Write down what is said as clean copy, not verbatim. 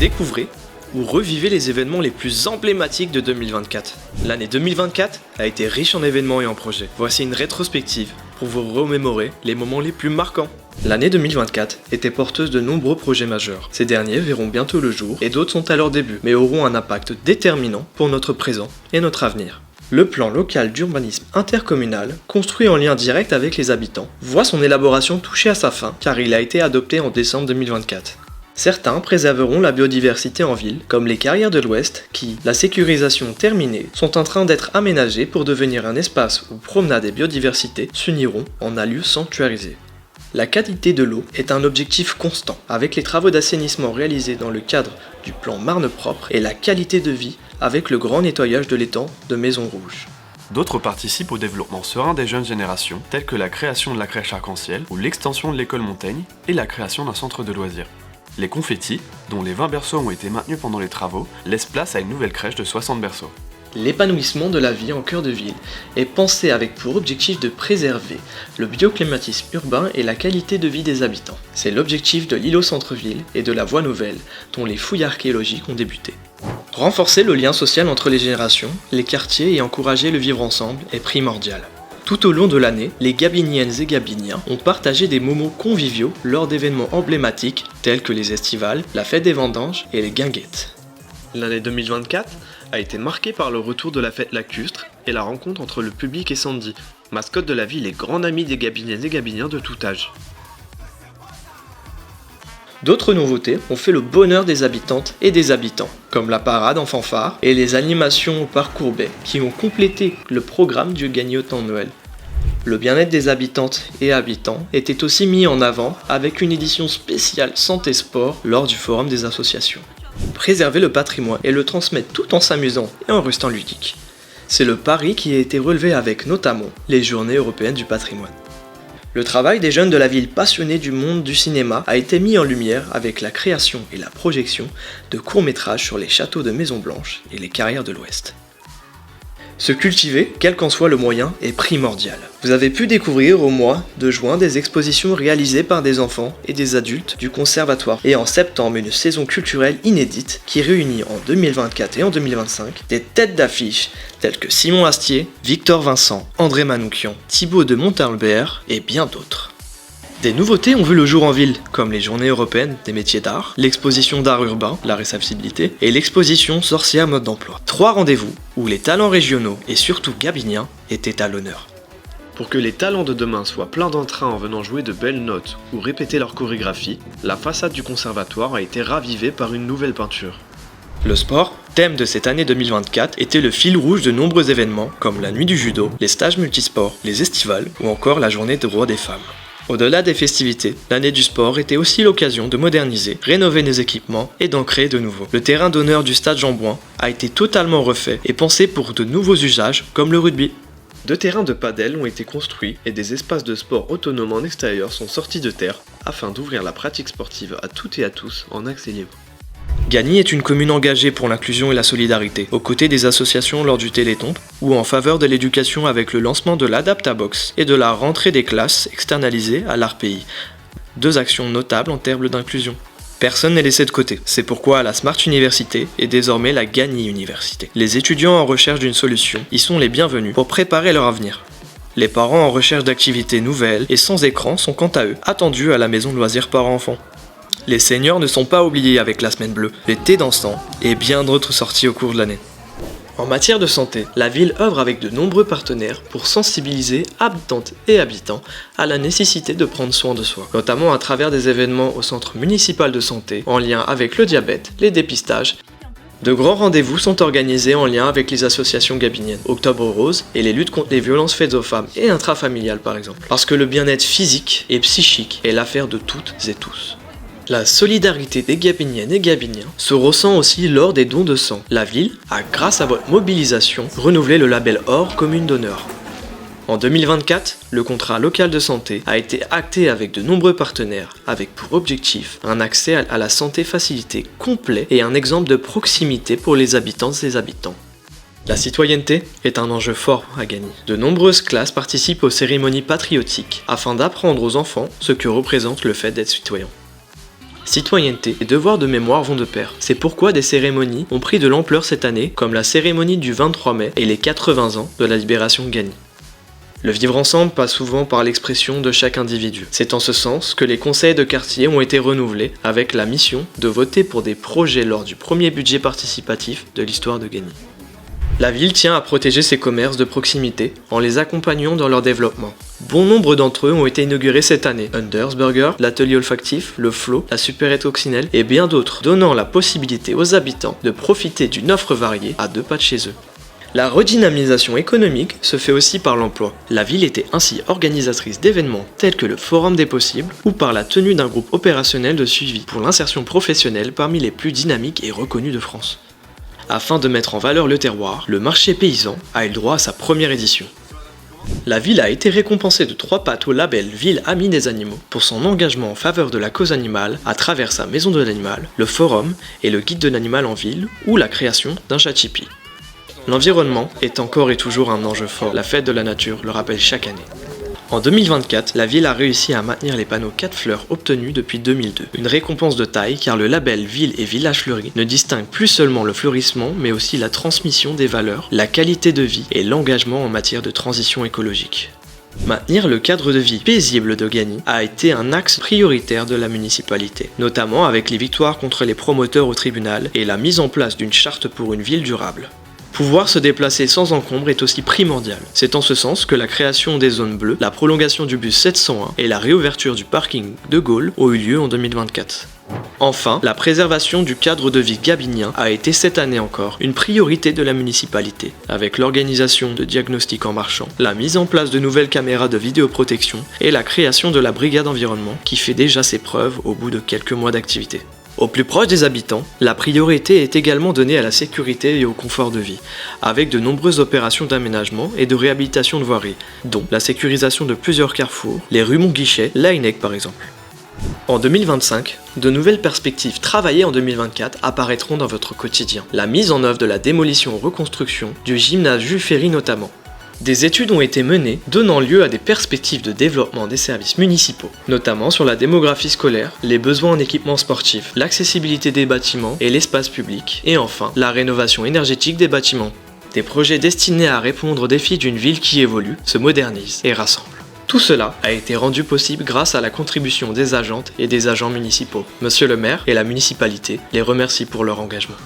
Découvrez ou revivez les événements les plus emblématiques de 2024. L'année 2024 a été riche en événements et en projets. Voici une rétrospective pour vous remémorer les moments les plus marquants. L'année 2024 était porteuse de nombreux projets majeurs. Ces derniers verront bientôt le jour et d'autres sont à leur début, mais auront un impact déterminant pour notre présent et notre avenir. Le plan local d'urbanisme intercommunal, construit en lien direct avec les habitants, voit son élaboration toucher à sa fin car il a été adopté en décembre 2024. Certains préserveront la biodiversité en ville, comme les carrières de l'Ouest qui, la sécurisation terminée, sont en train d'être aménagées pour devenir un espace où promenade et biodiversité s'uniront en un lieu sanctuarisé. La qualité de l'eau est un objectif constant, avec les travaux d'assainissement réalisés dans le cadre du plan Marne Propre et la qualité de vie avec le grand nettoyage de l'étang de Maison Rouge. D'autres participent au développement serein des jeunes générations, telles que la création de la crèche arc-en-ciel ou l'extension de l'école Montaigne et la création d'un centre de loisirs. Les confettis, dont les 20 berceaux ont été maintenus pendant les travaux, laissent place à une nouvelle crèche de 60 berceaux. L'épanouissement de la vie en cœur de ville est pensé avec pour objectif de préserver le bioclimatisme urbain et la qualité de vie des habitants. C'est l'objectif de l'îlot centre-ville et de la voie nouvelle, dont les fouilles archéologiques ont débuté. Renforcer le lien social entre les générations, les quartiers et encourager le vivre ensemble est primordial. Tout au long de l'année, les Gabiniennes et Gabiniens ont partagé des moments conviviaux lors d'événements emblématiques tels que les estivales, la fête des vendanges et les guinguettes. L'année 2024 a été marquée par le retour de la fête lacustre et la rencontre entre le public et Sandy, mascotte de la ville et grande amie des Gabiniennes et Gabiniens de tout âge. D'autres nouveautés ont fait le bonheur des habitantes et des habitants, comme la parade en fanfare et les animations au parc Courbet qui ont complété le programme du Gagnotant Noël. Le bien-être des habitantes et habitants était aussi mis en avant avec une édition spéciale Santé Sport lors du Forum des associations. Préserver le patrimoine et le transmettre tout en s'amusant et en restant ludique. C'est le pari qui a été relevé avec notamment les Journées européennes du patrimoine. Le travail des jeunes de la ville passionnés du monde du cinéma a été mis en lumière avec la création et la projection de courts-métrages sur les châteaux de Maison Blanche et les carrières de l'Ouest. Se cultiver, quel qu'en soit le moyen, est primordial. Vous avez pu découvrir au mois de juin des expositions réalisées par des enfants et des adultes du conservatoire et en septembre une saison culturelle inédite qui réunit en 2024 et en 2025 des têtes d'affiche telles que Simon Astier, Victor Vincent, André Manoukian, Thibaut de Montalembert et bien d'autres. Des nouveautés ont vu le jour en ville, comme les Journées européennes des métiers d'art, l'exposition d'art urbain, la réceptibilité, et l'exposition Sorcières mode d'emploi. 3 rendez-vous où les talents régionaux et surtout gabiniens étaient à l'honneur. Pour que les talents de demain soient pleins d'entrain en venant jouer de belles notes ou répéter leur chorégraphie, la façade du conservatoire a été ravivée par une nouvelle peinture. Le sport, thème de cette année 2024, était le fil rouge de nombreux événements comme la nuit du judo, les stages multisports, les estivales ou encore la journée de droits des femmes. Au-delà des festivités, l'année du sport était aussi l'occasion de moderniser, rénover nos équipements et d'en créer de nouveaux. Le terrain d'honneur du stade Jean-Bouin a été totalement refait et pensé pour de nouveaux usages comme le rugby. 2 terrains de padel ont été construits et des espaces de sport autonomes en extérieur sont sortis de terre afin d'ouvrir la pratique sportive à toutes et à tous en accès libre. Gagny est une commune engagée pour l'inclusion et la solidarité, aux côtés des associations lors du Téléthon, ou en faveur de l'éducation avec le lancement de l'Adaptabox et de la rentrée des classes externalisées à l'ARPI. 2 actions notables en termes d'inclusion. Personne n'est laissé de côté, c'est pourquoi la Smart Université est désormais la Gagny Université. Les étudiants en recherche d'une solution y sont les bienvenus pour préparer leur avenir. Les parents en recherche d'activités nouvelles et sans écran sont quant à eux attendus à la maison de loisirs parents-enfants. Les seniors ne sont pas oubliés avec la semaine bleue, les thés dansants et bien d'autres sorties au cours de l'année. En matière de santé, la ville œuvre avec de nombreux partenaires pour sensibiliser habitantes et habitants à la nécessité de prendre soin de soi, notamment à travers des événements au centre municipal de santé en lien avec le diabète, les dépistages. De grands rendez-vous sont organisés en lien avec les associations gabiniennes, Octobre Rose et les luttes contre les violences faites aux femmes et intrafamiliales par exemple, parce que le bien-être physique et psychique est l'affaire de toutes et tous. La solidarité des Gabiniennes et Gabiniens se ressent aussi lors des dons de sang. La ville a, grâce à votre mobilisation, renouvelé le label Or Commune d'honneur. En 2024, le contrat local de santé a été acté avec de nombreux partenaires, avec pour objectif un accès à la santé facilité complet et un exemple de proximité pour les habitantes et habitants. La citoyenneté est un enjeu fort à Gagny. De nombreuses classes participent aux cérémonies patriotiques afin d'apprendre aux enfants ce que représente le fait d'être citoyen. Citoyenneté et devoir de mémoire vont de pair. C'est pourquoi des cérémonies ont pris de l'ampleur cette année, comme la cérémonie du 23 mai et les 80 ans de la libération de Gagny. Le vivre ensemble passe souvent par l'expression de chaque individu. C'est en ce sens que les conseils de quartier ont été renouvelés avec la mission de voter pour des projets lors du premier budget participatif de l'histoire de Gagny. La ville tient à protéger ses commerces de proximité en les accompagnant dans leur développement. Bon nombre d'entre eux ont été inaugurés cette année. Unders Burger, l'atelier olfactif, le Flow, la supérette coccinelle et bien d'autres, donnant la possibilité aux habitants de profiter d'une offre variée à 2 pas de chez eux. La redynamisation économique se fait aussi par l'emploi. La ville était ainsi organisatrice d'événements tels que le Forum des possibles ou par la tenue d'un groupe opérationnel de suivi pour l'insertion professionnelle parmi les plus dynamiques et reconnus de France. Afin de mettre en valeur le terroir, le marché paysan a eu le droit à sa première édition. La ville a été récompensée de 3 pattes au label Ville Amie des Animaux pour son engagement en faveur de la cause animale à travers sa maison de l'animal, le forum et le guide de l'animal en ville ou la création d'un chat Chippy. L'environnement est encore et toujours un enjeu fort, la fête de la nature le rappelle chaque année. En 2024, la ville a réussi à maintenir les panneaux 4 fleurs obtenus depuis 2002. Une récompense de taille car le label Ville et Village Fleuri ne distingue plus seulement le fleurissement mais aussi la transmission des valeurs, la qualité de vie et l'engagement en matière de transition écologique. Maintenir le cadre de vie paisible de Gagny a été un axe prioritaire de la municipalité, notamment avec les victoires contre les promoteurs au tribunal et la mise en place d'une charte pour une ville durable. Pouvoir se déplacer sans encombre est aussi primordial. C'est en ce sens que la création des zones bleues, la prolongation du bus 701 et la réouverture du parking de Gaulle ont eu lieu en 2024. Enfin, la préservation du cadre de vie gabinien a été cette année encore une priorité de la municipalité, avec l'organisation de diagnostics en marchant, la mise en place de nouvelles caméras de vidéoprotection et la création de la brigade environnement qui fait déjà ses preuves au bout de quelques mois d'activité. Au plus proche des habitants, la priorité est également donnée à la sécurité et au confort de vie, avec de nombreuses opérations d'aménagement et de réhabilitation de voiries, dont la sécurisation de plusieurs carrefours, les rues Montguichet, Laennec par exemple. En 2025, de nouvelles perspectives travaillées en 2024 apparaîtront dans votre quotidien. La mise en œuvre de la démolition-reconstruction du gymnase Jules Ferry notamment. Des études ont été menées, donnant lieu à des perspectives de développement des services municipaux, notamment sur la démographie scolaire, les besoins en équipement sportif, l'accessibilité des bâtiments et l'espace public, et enfin, la rénovation énergétique des bâtiments. Des projets destinés à répondre aux défis d'une ville qui évolue, se modernise et rassemble. Tout cela a été rendu possible grâce à la contribution des agentes et des agents municipaux. Monsieur le maire et la municipalité les remercient pour leur engagement.